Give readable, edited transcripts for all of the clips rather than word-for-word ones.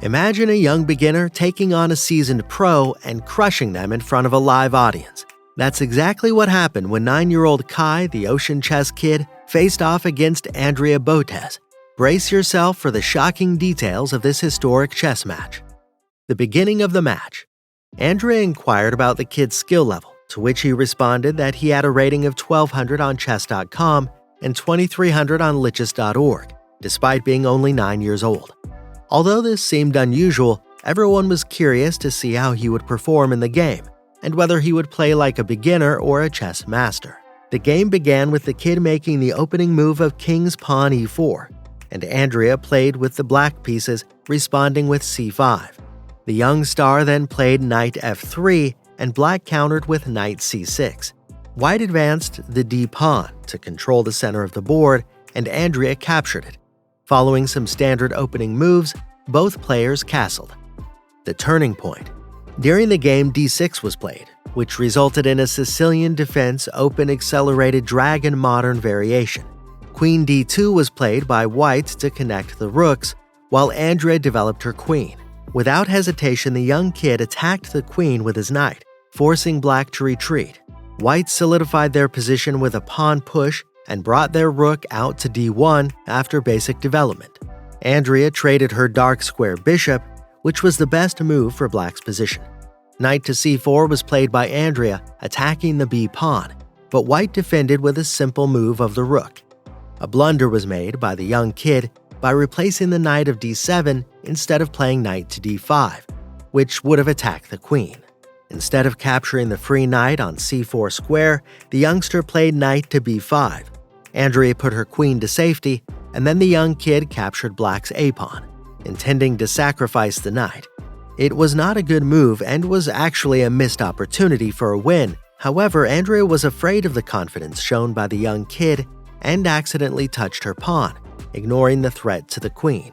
Imagine a young beginner taking on a seasoned pro and crushing them in front of a live audience. That's exactly what happened when 9-year-old Kai, the ocean chess kid, faced off against Andrea Botez. Brace yourself for the shocking details of this historic chess match. The beginning of the match. Andrea inquired about the kid's skill level, to which he responded that he had a rating of 1200 on chess.com and 2300 on lichess.org, despite being only 9 years old. Although this seemed unusual, everyone was curious to see how he would perform in the game, and whether he would play like a beginner or a chess master. The game began with the kid making the opening move of king's pawn e4, and Andrea played with the black pieces, responding with c5. The young star then played knight f3, and black countered with knight c6. White advanced the d-pawn to control the center of the board, and Andrea captured it. Following some standard opening moves, both players castled. The turning point. During the game, d6 was played, which resulted in a Sicilian defense open accelerated dragon modern variation. Queen d2 was played by white to connect the rooks, while Andrea developed her queen. Without hesitation, the young kid attacked the queen with his knight, forcing black to retreat. White solidified their position with a pawn push and brought their rook out to d1 after basic development. Andrea traded her dark square bishop, which was the best move for black's position. Knight to c4 was played by Andrea, attacking the b-pawn, but white defended with a simple move of the rook. A blunder was made by the young kid by replacing the knight of d7 instead of playing knight to d5, which would have attacked the queen. Instead of capturing the free knight on c4 square, the youngster played knight to b5. Andrea put her queen to safety, and then the young kid captured black's a-pawn, intending to sacrifice the knight. It was not a good move and was actually a missed opportunity for a win. However, Andrea was afraid of the confidence shown by the young kid and accidentally touched her pawn, ignoring the threat to the queen.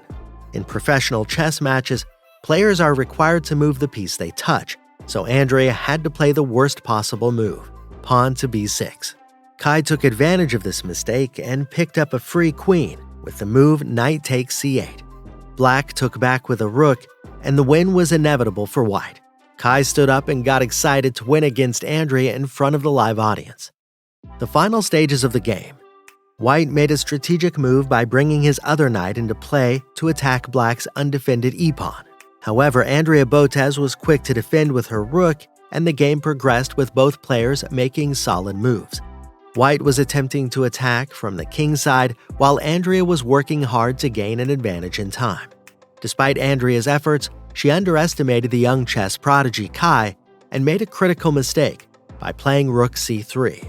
In professional chess matches, players are required to move the piece they touch, so Andrea had to play the worst possible move, pawn to b6. Kai took advantage of this mistake and picked up a free queen with the move knight takes c8. Black took back with a rook, and the win was inevitable for white. Kai stood up and got excited to win against Andrea in front of the live audience. The final stages of the game. White made a strategic move by bringing his other knight into play to attack black's undefended e-pawn. However, Andrea Botez was quick to defend with her rook, and the game progressed with both players making solid moves. White was attempting to attack from the king side, while Andrea was working hard to gain an advantage in time. Despite Andrea's efforts, she underestimated the young chess prodigy Kai and made a critical mistake by playing rook c3.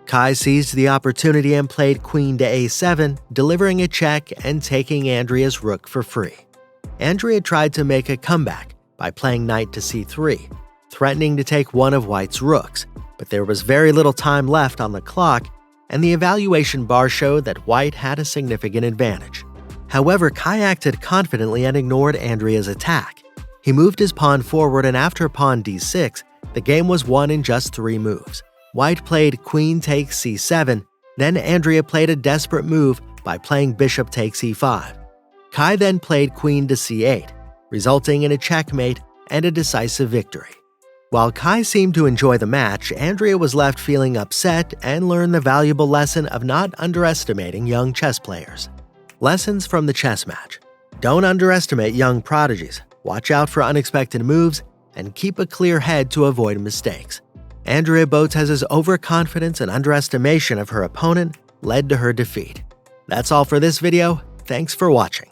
Kai seized the opportunity and played queen to a7, delivering a check and taking Andrea's rook for free. Andrea tried to make a comeback by playing knight to c3, threatening to take one of white's rooks, but there was very little time left on the clock, and the evaluation bar showed that white had a significant advantage. However, Kai acted confidently and ignored Andrea's attack. He moved his pawn forward, and after pawn d6, the game was won in just 3 moves. White played queen takes c7, then Andrea played a desperate move by playing bishop takes e5. Kai then played queen to c8, resulting in a checkmate and a decisive victory. While Kai seemed to enjoy the match, Andrea was left feeling upset and learned the valuable lesson of not underestimating young chess players. Lessons from the chess match. Don't underestimate young prodigies, watch out for unexpected moves, and keep a clear head to avoid mistakes. Andrea Botez's overconfidence and underestimation of her opponent led to her defeat. That's all for this video. Thanks for watching.